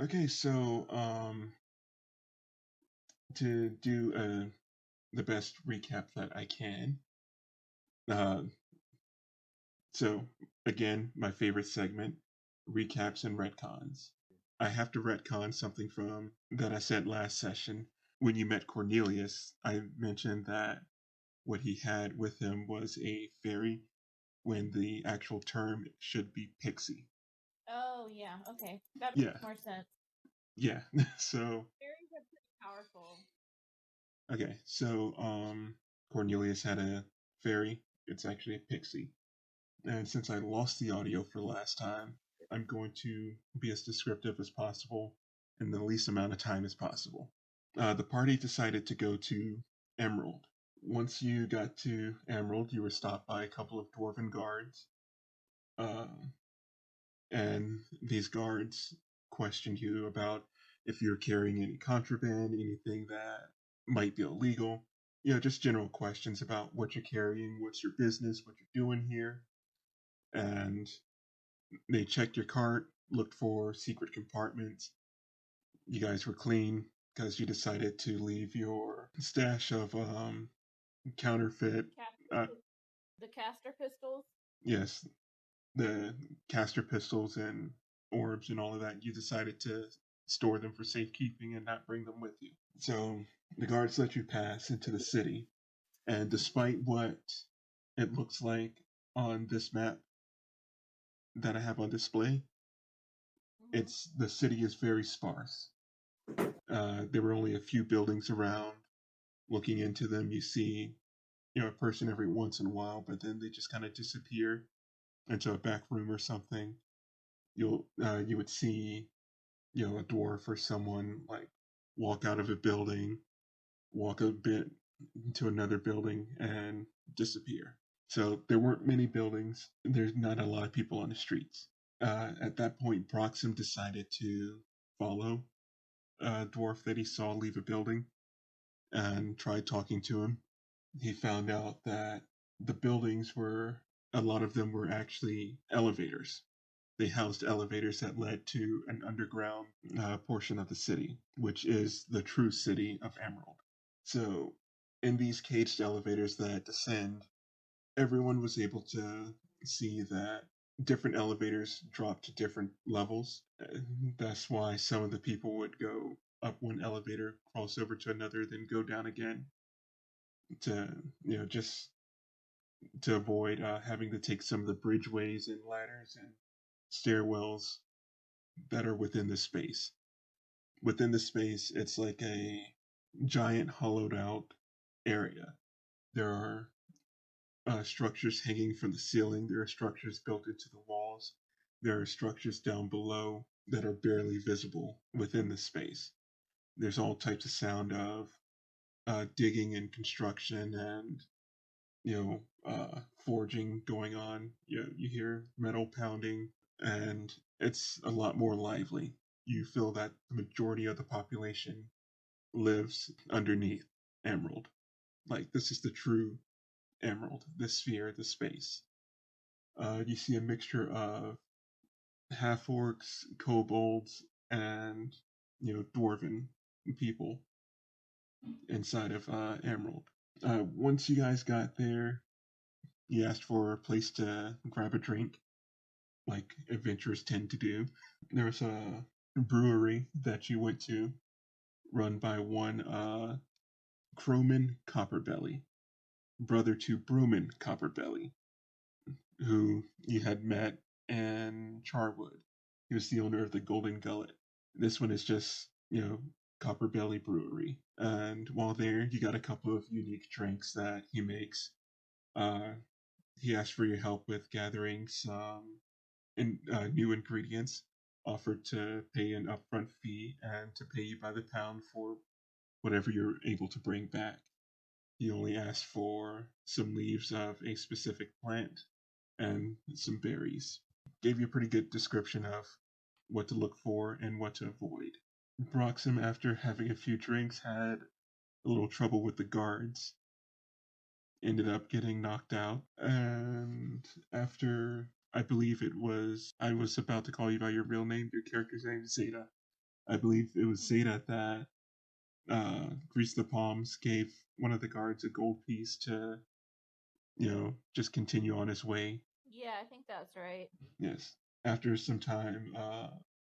Okay, so to do the best recap that I can. Uh, so again, my favorite segment, recaps and retcons. I have to retcon something from that I said last session. When you met Cornelius, I mentioned that what he had with him was a fairy, when the actual term should be pixie. Oh, yeah, okay. That Yeah, makes more sense. yeah. So Fairies are pretty powerful. okay, so Cornelius had a fairy. It's actually a pixie. And since I lost the audio for last time, I'm going to be as descriptive as possible in the least amount of time as possible. The party decided to go to Emerald. Once you got to Emerald, you were stopped by a couple of dwarven guards. Uh, and these guards questioned you about if you're carrying any contraband, anything that might be illegal. You know, just general questions about what you're carrying, what's your business, what you're doing here. And they checked your cart, looked for secret compartments. You guys were clean because you decided to leave your stash of counterfeit. Uh, The caster pistols? yes, the caster pistols and orbs and all of that. You decided to store them for safekeeping and not bring them with you. So the guards let you pass into the city. And despite what it looks like on this map that I have on display, it's the city is very sparse. There were only a few buildings around. Looking into them, you see, a person every once in a while, but then they just kind of disappear into a back room or something. You would see, a dwarf or someone like walk out of a building, walk a bit into another building, and disappear. So there weren't many buildings. There's not a lot of people on the streets. At that point, Broxim decided to follow a dwarf that he saw leave a building and tried talking to him. He found out that the buildings a lot of them were actually elevators. They housed elevators that led to an underground portion of the city, which is the true city of Emerald. So, in these caged elevators that descend, everyone was able to see that different elevators drop to different levels. That's why some of the people would go up one elevator, cross over to another, then go down again to, just to avoid having to take some of the bridgeways and ladders and stairwells that are within the space. Within the space, it's like a giant hollowed out area. There are structures hanging from the ceiling. There are structures built into the walls. There are structures down below that are barely visible within the space. There's all types of sound of digging and construction and forging going on. You hear metal pounding, and it's a lot more lively. You feel that the majority of the population lives underneath Emerald. Like, this is the true Emerald, the sphere, the space. You see a mixture of half orcs, kobolds, and dwarven people inside of Emerald. Once you guys got there, you asked for a place to grab a drink, like adventurers tend to do. There was a brewery that you went to, run by one Croman Copperbelly, brother to Bruman Copperbelly, who you had met in Charwood. He was the owner of the Golden Gullet. This one is just, Copperbelly Brewery. And while there, you got a couple of unique drinks that he makes. Uh, he asked for your help with gathering some new ingredients, offered to pay an upfront fee and to pay you by the pound for whatever you're able to bring back. He only asked for some leaves of a specific plant and some berries. Gave you a pretty good description of what to look for and what to avoid. Broxim, after having a few drinks, had a little trouble with the guards. Ended up getting knocked out. And after, I believe I was about to call you by your real name, your character's name is Zaida. I believe it was Zaida that greased the palms, gave one of the guards a gold piece to, just continue on his way. Yeah, I think that's right. Yes. After some time,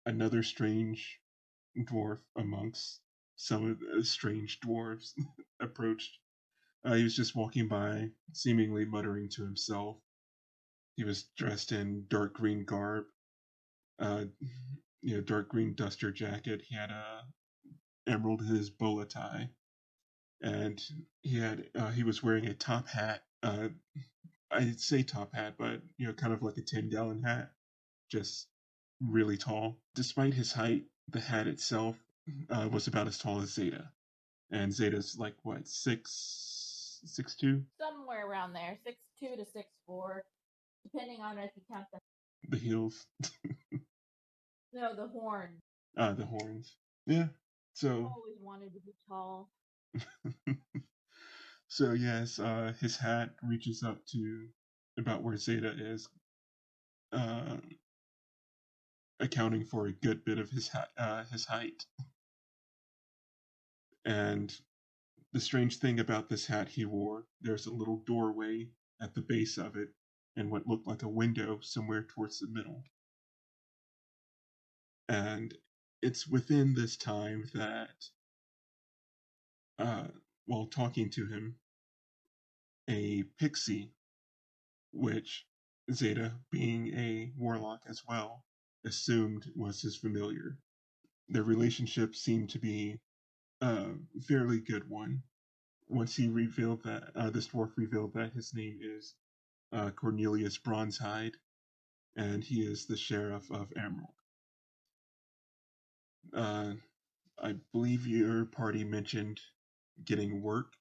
another strange dwarf amongst some of the strange dwarves approached. He was just walking by, seemingly muttering to himself. He was dressed in dark green garb, uh, dark green duster jacket. He had a emerald in his bola tie, and he was wearing a top hat. I'd say top hat, but kind of like a 10-gallon hat, just really tall. Despite his height, the hat itself was about as tall as Zaida, and Zaida's like what 6'2"? Somewhere around there, 6'2" to 6'4", depending on if you count The heels. No, the horn. The horns. Yeah. So. Always wanted to be tall. So yes, his hat reaches up to about where Zaida is, accounting for a good bit of his height. And the strange thing about this hat he wore, there's a little doorway at the base of it, and what looked like a window somewhere towards the middle. And it's within this time that, while talking to him, a pixie, which Zaida, being a warlock as well, assumed was his familiar. Their relationship seemed to be a fairly good one. Once he revealed that, this dwarf revealed that his name is Cornelius Bronzehide, and he is the sheriff of Emerald. I believe your party mentioned getting work,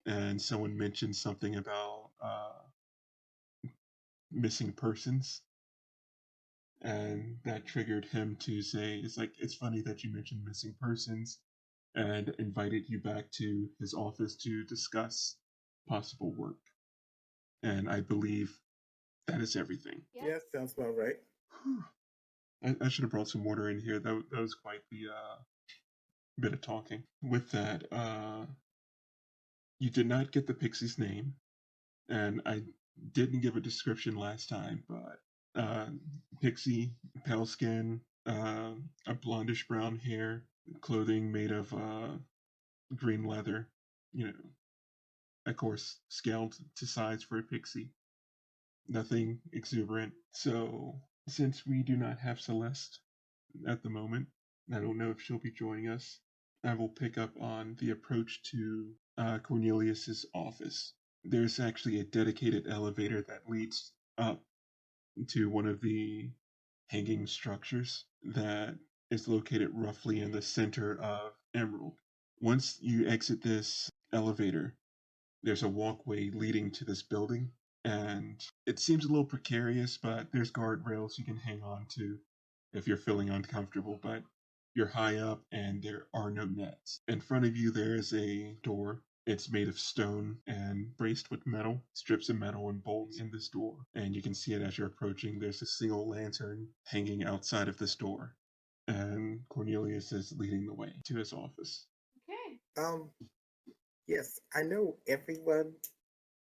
and someone mentioned something about missing persons, and that triggered him to say, it's funny that you mentioned missing persons, and invited you back to his office to discuss possible work. And I believe that is everything. Yeah, sounds about right. I should have brought some water in here. That was quite the bit of talking. With that, you did not get the pixie's name, and I didn't give a description last time, but pixie, pale skin, a blondish brown hair, clothing made of green leather, of course, scaled to size for a pixie. Nothing exuberant. So, since we do not have Celeste at the moment, I don't know if she'll be joining us. I will pick up on the approach to Cornelius's office. There's actually a dedicated elevator that leads up to one of the hanging structures that is located roughly in the center of Emerald. Once you exit this elevator, there's a walkway leading to this building, and it seems a little precarious, but there's guardrails you can hang on to if you're feeling uncomfortable, but you're high up and there are no nets. In front of you, there is a door. It's made of stone and braced with metal, strips of metal and bolts in this door. And you can see it as you're approaching. There's a single lantern hanging outside of this door. And Cornelius is leading the way to his office. Okay. Yes, I know everyone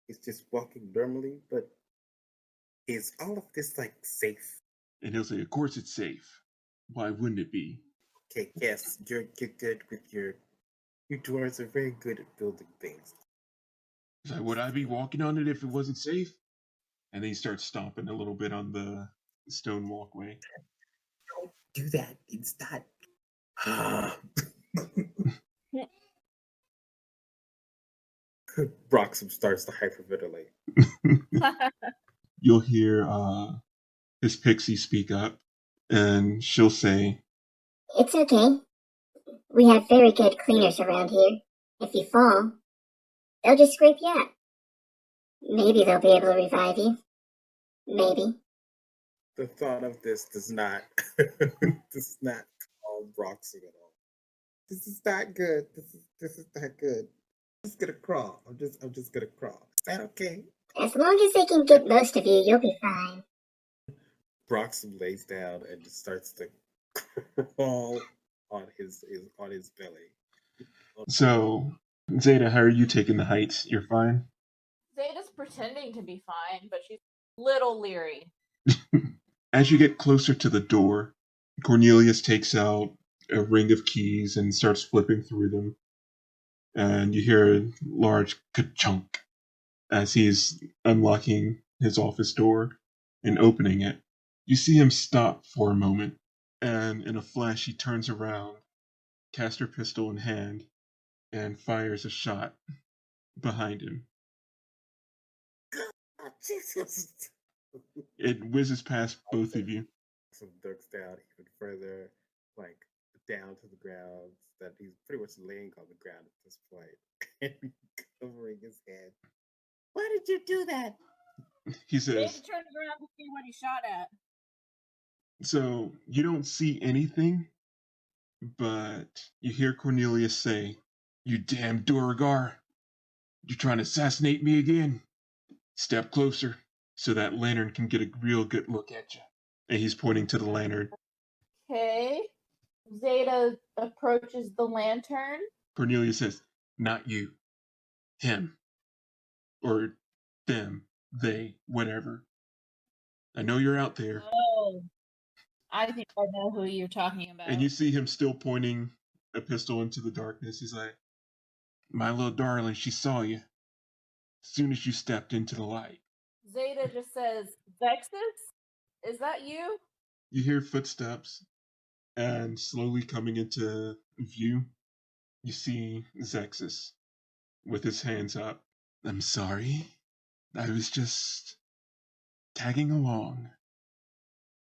is just walking normally, but is all of this safe? And he'll say, of course it's safe. Why wouldn't it be? Okay, yes, you're good with your dwarves are very good at building things. He's like, would I be walking on it if it wasn't safe? And then he starts stomping a little bit on the stone walkway. Don't do that. It's not. Broxim starts to hyperventilate. You'll hear his pixie speak up, and she'll say, "It's okay. We have very good cleaners around here. If you fall, they'll just scrape you up. Maybe they'll be able to revive you. Maybe." The thought of this does not calm Broxim at all. This is not good. This is not good. I'm just gonna crawl. I'm just gonna crawl. Is that okay? As long as they can get most of you, you'll be fine. Broxim lays down and just starts to crawl on his belly. So, Zeta, how are you taking the heights? You're fine? Zeta's pretending to be fine, but she's a little leery. As you get closer to the door, Cornelius takes out a ring of keys and starts flipping through them. And you hear a large ka-chunk as he's unlocking his office door and opening it. You see him stop for a moment, and in a flash he turns around, caster pistol in hand, and fires a shot behind him. Oh, Jesus! It whizzes past both of you. Some ducks down even further, like down to the ground, that he's pretty much laying on the ground at this point, and covering his head. Why did you do that? He Zeta says, turns around to see what he shot at. so you don't see anything, but you hear Cornelius say, "You damn Duragar! You trying to assassinate me again? Step closer so that lantern can get a real good look at you." And he's pointing to the lantern. Okay. Zeta approaches the lantern. Cornelius says, "Not you. Him. Or them. They. Whatever. I know you're out there." Oh, I think I know who you're talking about. And you see him still pointing a pistol into the darkness. He's like, "My little darling, she saw you. As soon as you stepped into the light." Zeta just says, Vexus? Is that you? You hear footsteps, and slowly coming into view, you see Zexus with his hands up. "I'm sorry. I was just tagging along.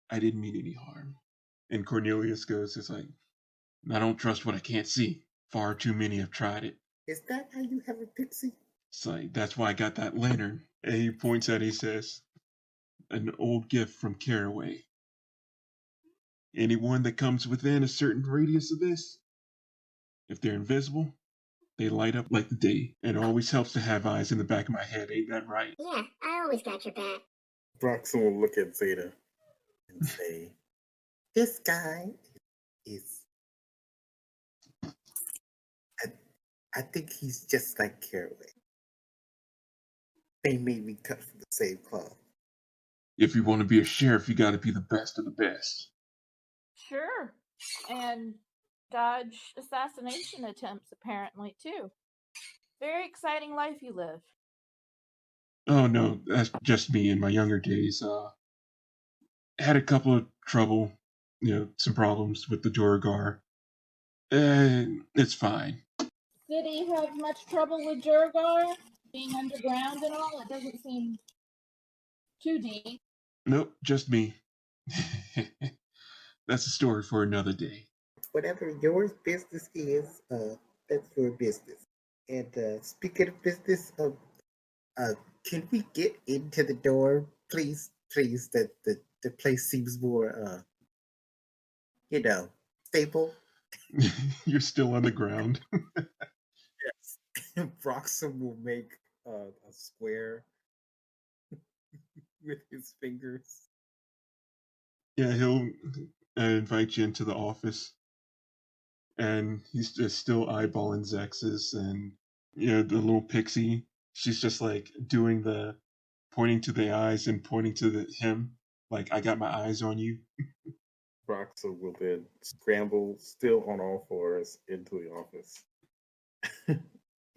I didn't mean any harm." And Cornelius goes, it's like, "I don't trust what I can't see. Far too many have tried it." Is that how you have a pixie? It's like, "That's why I got that lantern." And he points at it, he says, "An old gift from Caraway. Anyone that comes within a certain radius of this, if they're invisible, they light up like the day. And it always helps to have eyes in the back of my head, ain't that right?" Yeah, I always got your back. Broxim will look at Zeta and say, "This guy is. I think he's just like Caraway. They made me cut from the same cloth." If you want to be a sheriff, you got to be the best of the best. Sure. And dodge assassination attempts, apparently, too. Very exciting life you live. Oh no, that's just me in my younger days. Had a couple of trouble, some problems with the Duragar. It's fine. Did he have much trouble with Durgar? Being underground and all? It doesn't seem too deep. Nope, just me. That's a story for another day. Whatever your business is, that's your business. And speaking of business, can we get into the door, please? Please, that the place seems more, stable. You're still on the ground. Yes. Broxim will make a square with his fingers. Yeah, he'll invite you into the office. And he's just still eyeballing Zexus, and the little pixie, she's just like doing the pointing to the eyes and pointing to him, like, "I got my eyes on you." Broxim will then scramble, still on all fours, into the office.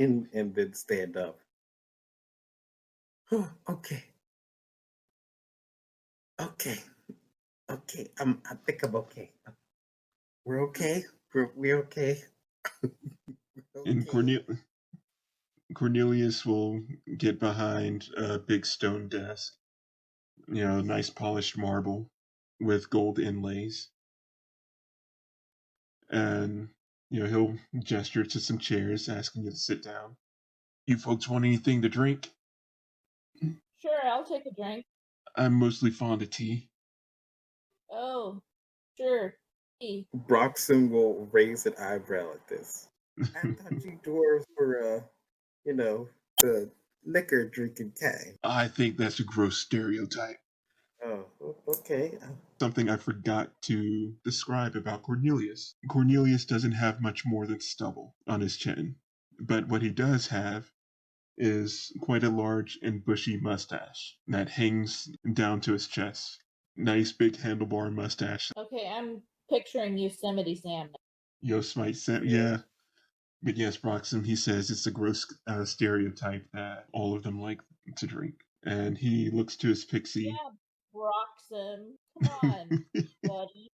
and then stand up. Oh, okay. Okay. Okay. I think I'm okay. We're okay. We're okay. And Cornelius will get behind a big stone desk, nice polished marble with gold inlays. And, he'll gesture to some chairs, asking you to sit down. "You folks want anything to drink?" Sure, I'll take a drink. "I'm mostly fond of tea." Oh, sure. Broxim will raise an eyebrow at this. I thought you dwarves were, the liquor drinking kind. "I think that's a gross stereotype." Oh, okay. Something I forgot to describe about Cornelius. Cornelius doesn't have much more than stubble on his chin, but what he does have is quite a large and bushy mustache that hangs down to his chest. Nice big handlebar mustache. Okay, I'm picturing Yosemite Sam. Yosemite Sam, yeah. But yes, Broxim, he says it's a gross stereotype that all of them like to drink. And he looks to his pixie. Yeah, Broxim. Come on, buddy.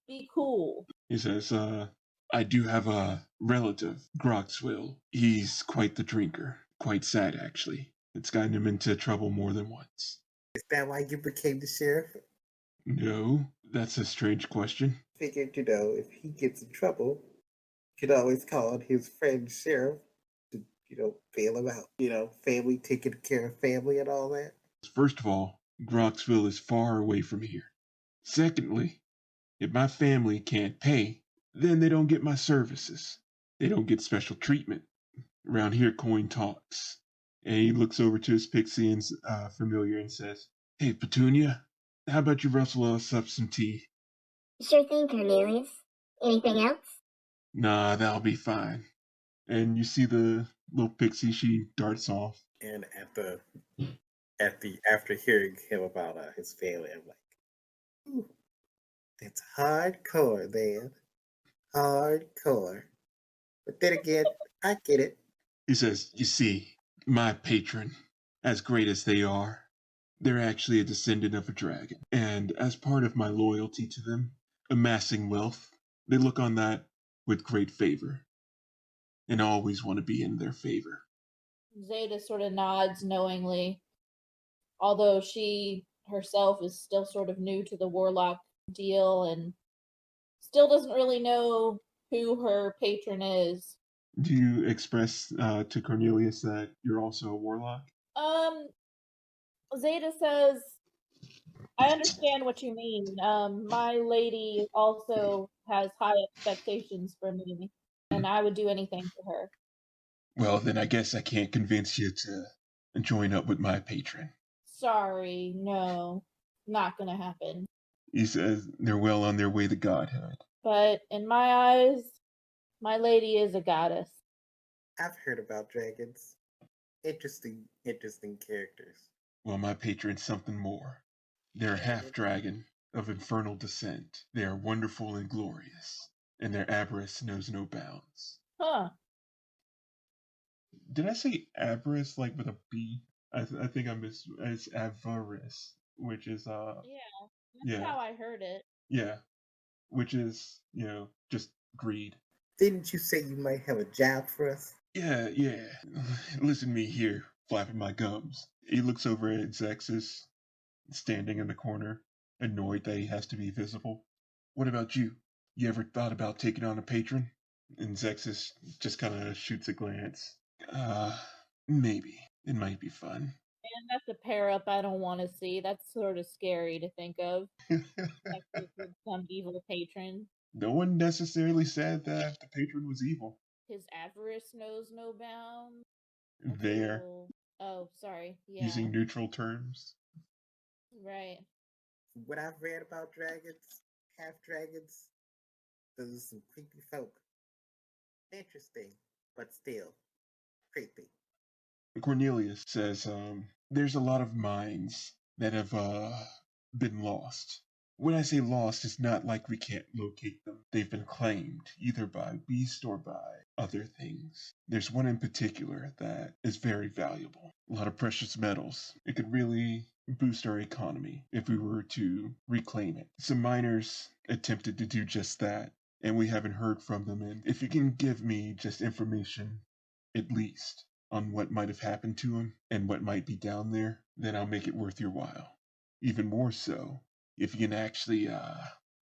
Be cool. He says, I do have a relative, Groxwell. He's quite the drinker. Quite sad, actually. It's gotten him into trouble more than once. Is that why you became the sheriff? No, that's a strange question. Figured, if he gets in trouble, you could always call on his friend sheriff to, bail him out. Family taking care of family and all that. First of all, Groxville is far away from here. Secondly, if my family can't pay, then they don't get my services. They don't get special treatment. Around here, coin talks. And he looks over to his pixie and familiar and says, "Hey, Petunia, how about you rustle us up some tea?" Sure thing, Cornelius. Anything else? Nah, that'll be fine. And you see the little pixie, she darts off. And after hearing him about his family, I'm like, ooh, that's hardcore, man. Hardcore. But then again, I get it. He says, "You see, my patron, as great as they are, they're actually a descendant of a dragon. And as part of my loyalty to them, amassing wealth, they look on that with great favor. And always want to be in their favor." Zaida sort of nods knowingly, although she herself is still sort of new to the Warlock deal and still doesn't really know who her patron is. Do you express to Cornelius that you're also a warlock? Zaida says, I understand what you mean. My lady also has high expectations for me, and I would do anything for her. Well, then I guess I can't convince you to join up with my patron. Sorry, no, not gonna happen. He says they're well on their way to godhood. But in my eyes, my lady is a goddess. I've heard about dragons. Interesting characters. Well, my patron's something more. They're a half-dragon of infernal descent. They are wonderful and glorious, and their avarice knows no bounds. Huh. Did I say avarice like with a B? I think I missed. It's avarice, which is That's how I heard it. yeah, which is just greed. Didn't you say you might have a job for us? Yeah. Listen to me here, flapping my gums. He looks over at Zexus, standing in the corner, annoyed that he has to be visible. "What about you? You ever thought about taking on a patron?" And Zexus just kind of shoots a glance. Maybe. It might be fun. And that's a pair up I don't want to see. That's sort of scary to think of. Like with some evil patron. No one necessarily said that the patron was evil. His avarice knows no bounds. There. Oh, sorry. Yeah. Using neutral terms. Right. What I've read about dragons, half dragons, those are some creepy folk. Interesting, but still creepy. Cornelius says, there's a lot of minds that have been lost. When I say lost, it's not like we can't locate them. They've been claimed, either by beast or by other things. There's one in particular that is very valuable. A lot of precious metals. It could really boost our economy if we were to reclaim it. Some miners attempted to do just that, and we haven't heard from them. And if you can give me just information, at least, on what might have happened to him and what might be down there, then I'll make it worth your while. Even more so, if you can actually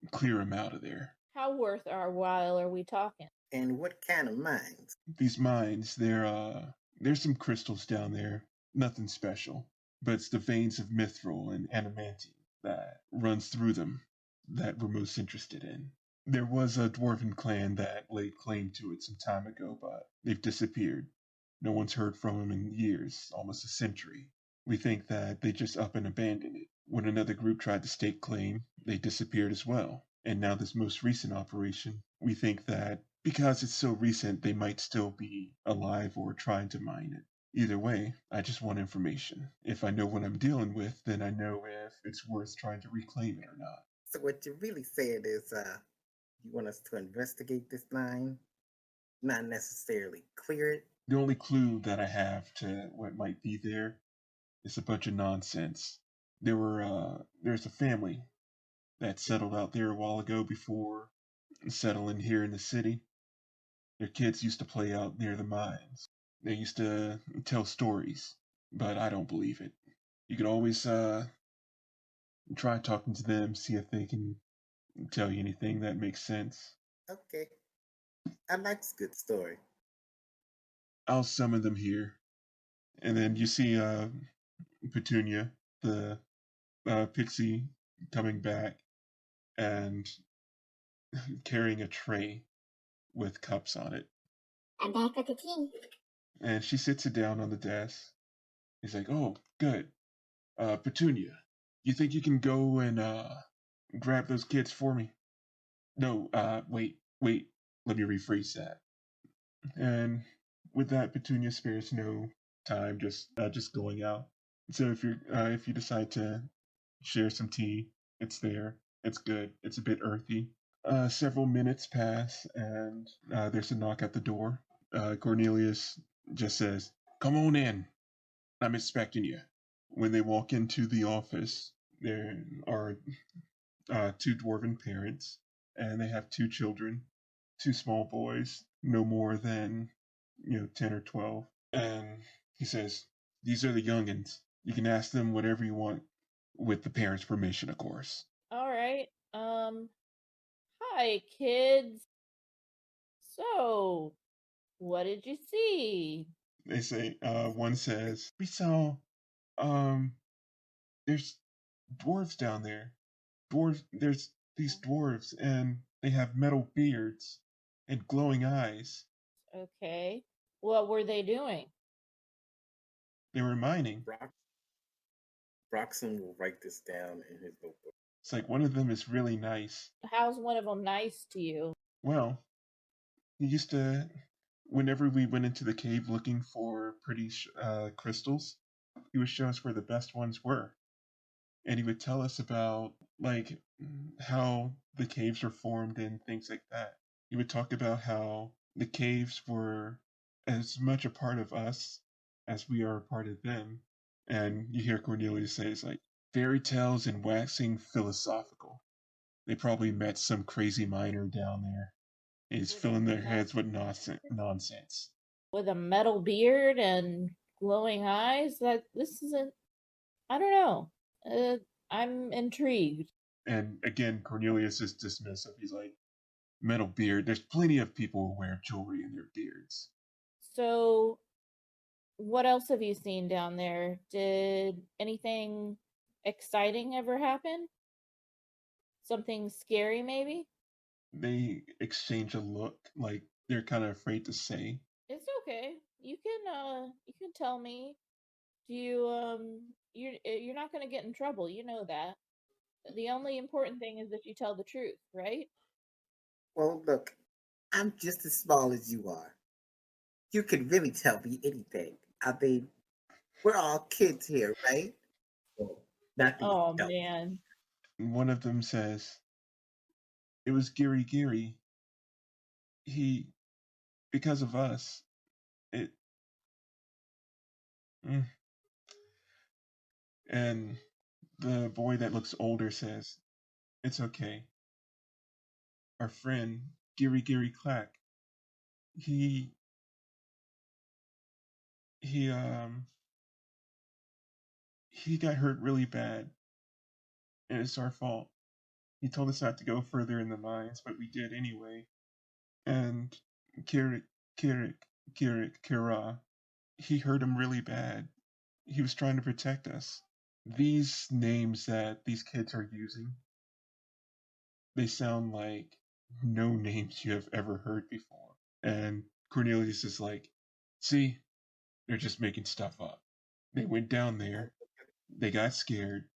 clear him out of there. How worth our while are we talking? And what kind of mines? These mines, there's some crystals down there. Nothing special. But it's the veins of mithril and adamantine that runs through them that we're most interested in. There was a dwarven clan that laid claim to it some time ago, but they've disappeared. No one's heard from them in years, almost a century. We think that they just up and abandoned it. When another group tried to stake claim, they disappeared as well. And now this most recent operation, we think that because it's so recent, they might still be alive or trying to mine it. Either way, I just want information. If I know what I'm dealing with, then I know if it's worth trying to reclaim it or not. So what you're really saying is, you want us to investigate this line, not necessarily clear it. The only clue that I have to what might be there is a bunch of nonsense. There's a family that settled out there a while ago before settling here in the city. Their kids used to play out near the mines. They used to tell stories, but I don't believe it. You could always try talking to them, see if they can tell you anything that makes sense. Okay. I like this good story. I'll summon them here. And then you see Petunia, the pixie, coming back and carrying a tray with cups on it. I'm back with the tea. And she sits it down on the desk. He's like, "Oh, good. Petunia, you think you can go and grab those kids for me?" No, wait. Let me rephrase that. And with that, Petunia spares no time, just going out. So if you decide to share some tea, it's there. It's good. It's a bit earthy. Several minutes pass, and there's a knock at the door. Cornelius just says, "Come on in. I'm expecting you." When they walk into the office, there are two dwarven parents, and they have two children, two small boys, no more than 10 or 12. And he says, "These are the youngins. You can ask them whatever you want, with the parents' permission, of course." All right. Hi, kids. So, what did you see? They say, one says, "We saw, there's dwarves down there. There's these dwarves, and they have metal beards and glowing eyes. Okay. What were they doing? They were mining." Broxim will write this down in his notebook. It's like one of them is really nice. How's one of them nice to you? Well, he used to, whenever we went into the cave looking for pretty crystals, he would show us where the best ones were. And he would tell us about, like, how the caves were formed and things like that. He would talk about how the caves were as much a part of us as we are a part of them. And you hear Cornelius say, it's like, fairy tales and waxing philosophical. They probably met some crazy miner down there. He's filling their heads with nonsense. With a metal beard and glowing eyes? This isn't. I don't know. I'm intrigued. And again, Cornelius is dismissive. He's like, metal beard. There's plenty of people who wear jewelry in their beards. So, what else have you seen down there? Did anything exciting ever happen? Something scary, maybe? They exchange a look, like they're kind of afraid to say. It's okay. You can tell me. Do you you're not going to get in trouble. You know that. The only important thing is that you tell the truth, right? Well, look, I'm just as small as you are. You can really tell me anything. I mean, we're all kids here, right? Well, not the Oh adults. man. One of them says, "It was Giri. He, because of us, it." And the boy that looks older says, "It's okay. Our friend, Giri Clack, he, he, um, he got hurt really bad, and it's our fault. He told us not to go further in the mines, but we did anyway. And Kira, he hurt him really bad. He was trying to protect us." These names that these kids are using, they sound like no names you have ever heard before. And Cornelius is like, "See, they're just making stuff up. They went down there, they got scared,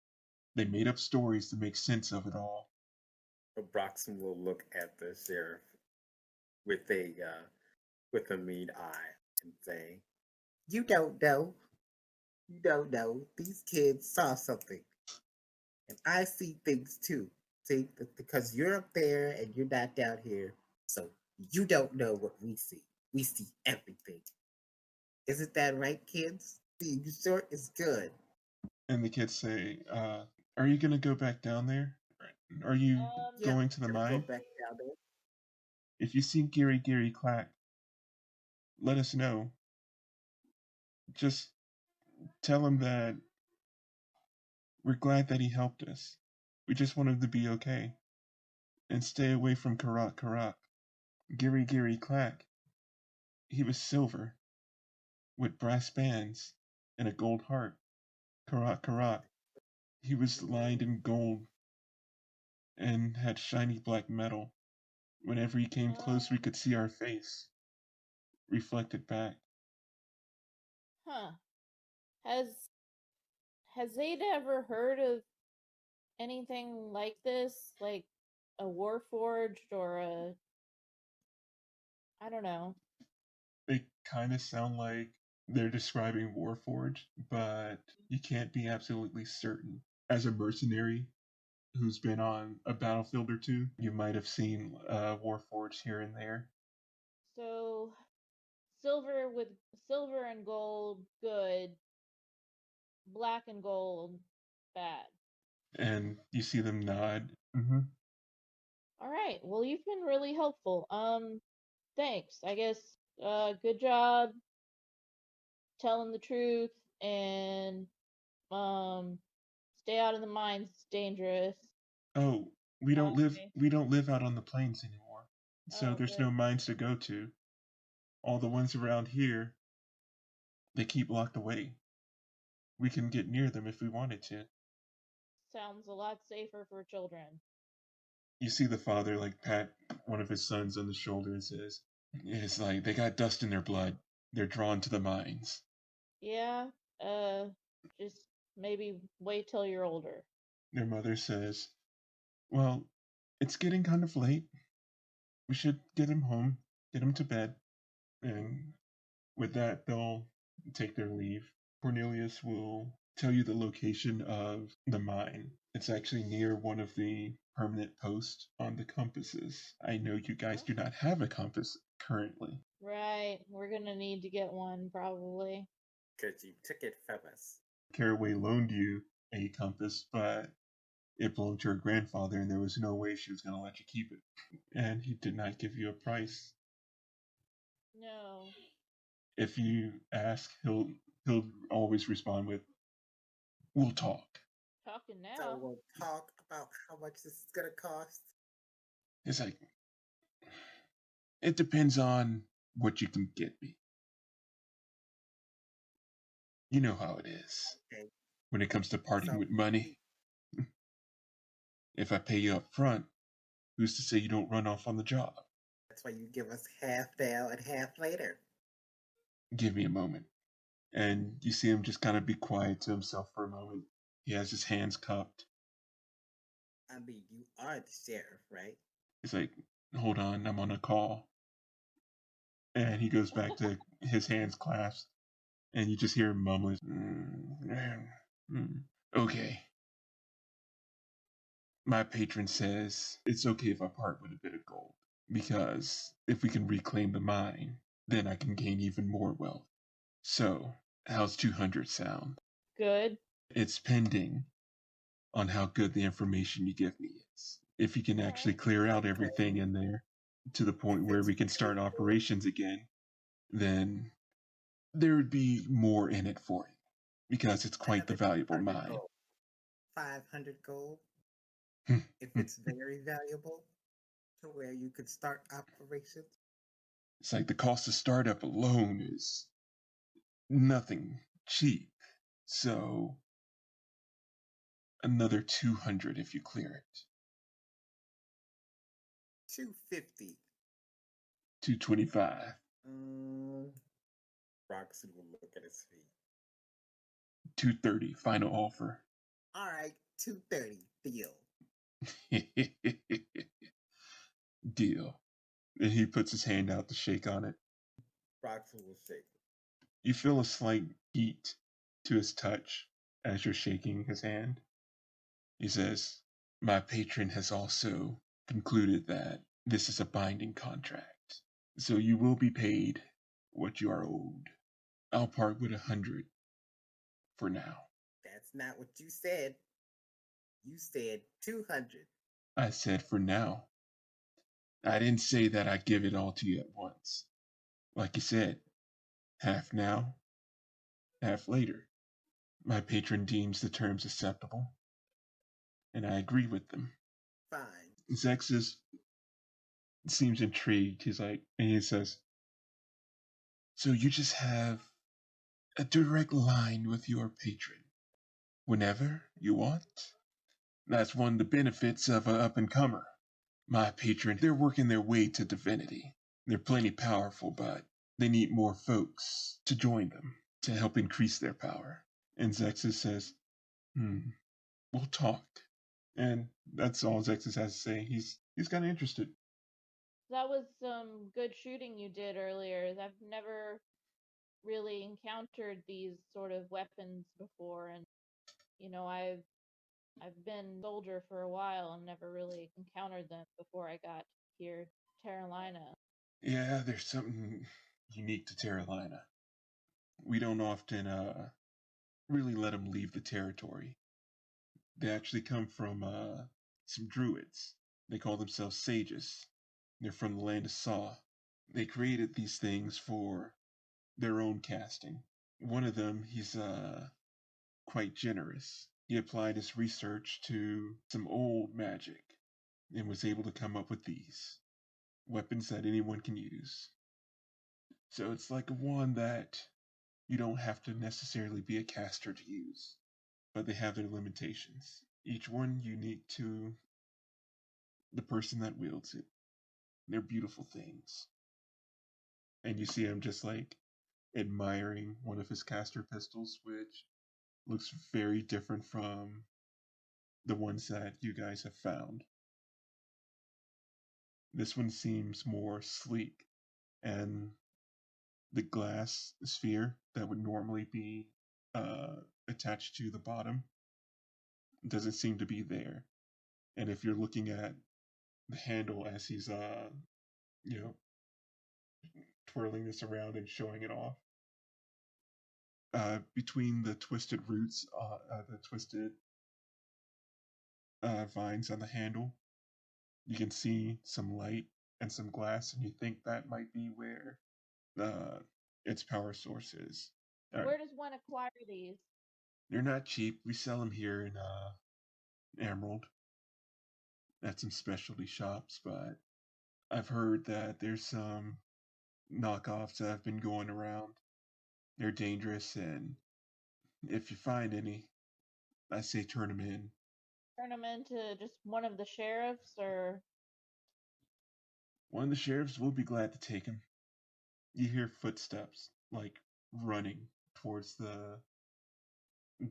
They made up stories to make sense of it all. Broxim will look at the sheriff with a mean eye and say, "You don't know. You don't know. These kids saw something, and I see things too. See, because you're up there and you're not down here, so you don't know what we see. We see everything. Isn't that right, kids? Being short is good." And the kids say, are you going to go back down there? Are you Yeah, going to the gonna go mine? back down there. If you see Gary Clack, let us know. Just tell him that we're glad that he helped us. We just want him to be okay. And stay away from Karak. Gary Clack. He was silver, with brass bands and a gold heart. Karak. He was lined in gold and had shiny black metal. Whenever he came close, we could see our face reflected back. Huh. Has Zaida ever heard of anything like this? Like a Warforged or I don't know. They kind of sound like they're describing Warforged, but you can't be absolutely certain. As a mercenary who's been on a battlefield or two, you might have seen Warforged here and there. So silver and gold good, black and gold bad. And you see them nod. All right. Well, you've been really helpful. Thanks. I guess good job telling the truth and stay out of the mines. It's dangerous. Oh, we don't Okay. live out on the plains anymore. So Oh, there's good. no mines to go to. All the ones around here, they keep locked away. We can get near them if we wanted to. Sounds a lot safer for children. You see the father like pat one of his sons on the shoulder and says, "It's like they got dust in their blood. They're drawn to the mines." Yeah. Just maybe wait till you're older. Their mother says, "Well, it's getting kind of late. We should get him home, get him to bed." And with that, they'll take their leave. Cornelius will tell you the location of the mine. It's actually near one of the permanent posts on the compasses. I know you guys do not have a compass currently. Right. We're gonna need to get one probably. Because you took it from us. Caraway loaned you a compass, but it belonged to her grandfather, and there was no way she was going to let you keep it. And he did not give you a price. No. If you ask, he'll always respond with, "We'll talk." Talking now. So we'll talk about how much this is gonna cost. It's like, it depends on what you can get me. You know how it is Okay. when it comes to parting So with money. If I pay you up front, who's to say you don't run off on the job? that's why you give us half now and half later. Give me a moment. And you see him just kind of be quiet to himself for a moment. He has his hands cupped. I mean, you are the sheriff, right? He's like, "Hold on, I'm on a call." And he goes back to his hands clasped. And you just hear him mumbling, "Okay. My patron says it's okay if I part with a bit of gold. Because if we can reclaim the mine, then I can gain even more wealth. So, how's 200 sound?" Good. It's pending on how good the information you give me is. If you can actually Alright. clear out everything in there to the point where we can start operations again, then there would be more in it for you. Because it's quite the valuable mine. 500 gold. If it's very valuable, to where you could start operations. It's like the cost of startup alone is nothing cheap. So another 200 if you clear it. 250. 225. Broxim will look at his feet. 230. Final offer. All right, 230. Deal. Deal. And he puts his hand out to shake on it. Broxim will shake. You feel a slight heat to his touch as you're shaking his hand. He says, "My patron has also concluded that this is a binding contract, so you will be paid what you are owed. I'll part with 100 for now." That's not what you said. You said 200. I said for now. I didn't say that I'd give it all to you at once. Like you said, half now, half later. My patron deems the terms acceptable, and I agree with them. Fine. Zexus seems intrigued. He's like, and he says, "So you just have a direct line with your patron whenever you want? That's one of the benefits of an up-and-comer. My patron, they're working their way to divinity. They're plenty powerful, but they need more folks to join them to help increase their power." And Zexus says, "We'll talk." And that's all Zexus has to say. He's kind of interested. That was some good shooting you did earlier. I've never really encountered these sort of weapons before, and I've been a soldier for a while and never really encountered them before I got here to Terralina. Yeah, there's something unique to Terralina. We don't often really let them leave the territory. They actually come from some druids. They call themselves sages. They're from the land of Saw. They created these things for their own casting. One of them, he's quite generous. He applied his research to some old magic and was able to come up with these weapons that anyone can use. So it's like one that you don't have to necessarily be a caster to use, but they have their limitations. Each one unique to the person that wields it. They're beautiful things. And you see him just like admiring one of his caster pistols, which looks very different from the ones that you guys have found. This one seems more sleek, and the glass sphere that would normally be attached to the bottom doesn't seem to be there. And if you're looking at the handle as he's twirling this around and showing it off, between the twisted roots, the twisted vines on the handle, you can see some light and some glass, and you think that might be where its power source is. Where does one acquire these? They're not cheap. We sell them here in Emerald at some specialty shops, but I've heard that there's some knockoffs that have been going around. They're dangerous, and if you find any, I say turn them in. Turn them into just one of the sheriffs, or One of the sheriffs will be glad to take him. You hear footsteps, like running towards the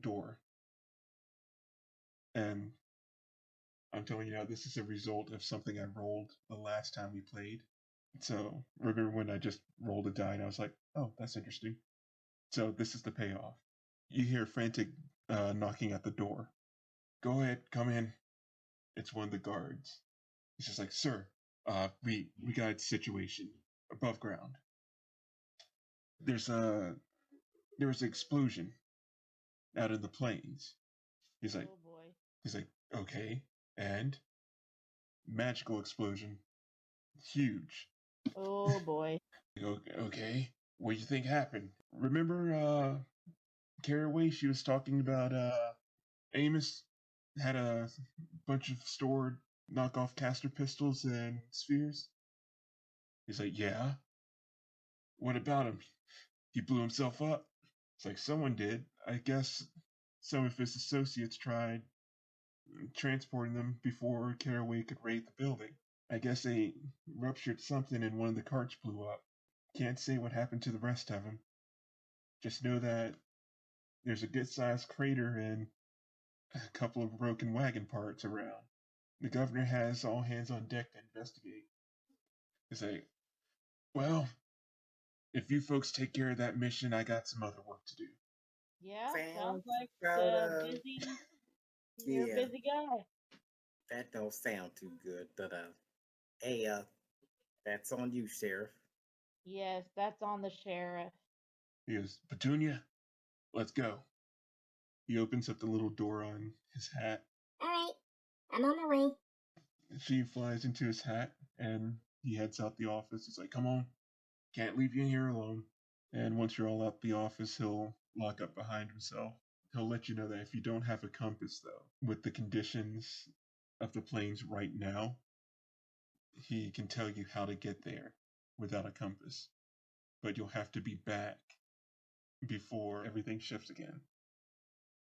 door. And I'm telling you now, this is a result of something I rolled the last time we played. So, remember when I just rolled a die and I was like, oh, that's interesting. So, this is the payoff. You hear frantic knocking at the door. Go ahead, come in. It's one of the guards. He's just like, sir, we got a situation above ground. There was an explosion out in the plains. He's like, oh boy. Okay, and magical explosion, huge. Oh boy. Okay, what do you think happened? Remember, Caraway? She was talking about Amos had a bunch of stored knockoff caster pistols and spheres. He's like, yeah. What about him? He blew himself up. It's like someone did. I guess some of his associates tried transporting them before Caraway could raid the building. I guess they ruptured something and one of the carts blew up. Can't say what happened to the rest of them. Just know that there's a good-sized crater and a couple of broken wagon parts around. The governor has all hands on deck to investigate. They say, well, if you folks take care of that mission, I got some other work to do. Yeah, sounds Sounds like about, busy. You're a yeah, busy guy. that don't sound too good. But hey, that's on you, Sheriff. Yes, that's on the sheriff. He goes, Petunia, let's go. He opens up the little door on his hat. All right, I'm on my way. She flies into his hat, and he heads out the office. He's like, come on, can't leave you here alone. And once you're all out the office, he'll lock up behind himself. He'll let you know that if you don't have a compass, though, with the conditions of the plains right now, he can tell you how to get there without a compass. But you'll have to be back before everything shifts again.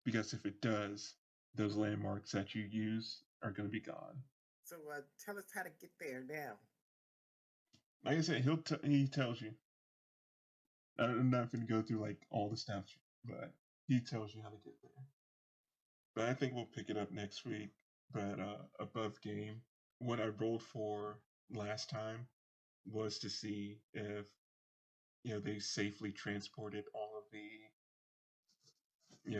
Because if it does, those landmarks that you use are going to be gone. So tell us how to get there now. Like I said, he tells you. I'm not going to go through like all the steps, but he tells you how to get there. But I think we'll pick it up next week. But above game, what I rolled for last time was to see if they safely transported all of the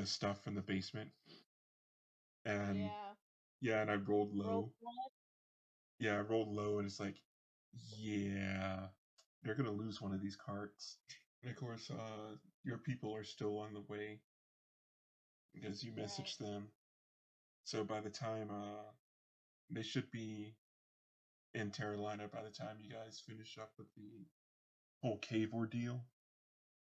stuff from the basement. And and I rolled low. Roll what? Yeah, I rolled low, and it's like, yeah, they're gonna lose one of these carts. And of course, your people are still on the way because you messaged them. So by the time they should be in Terralina by the time you guys finish up with the whole cave ordeal.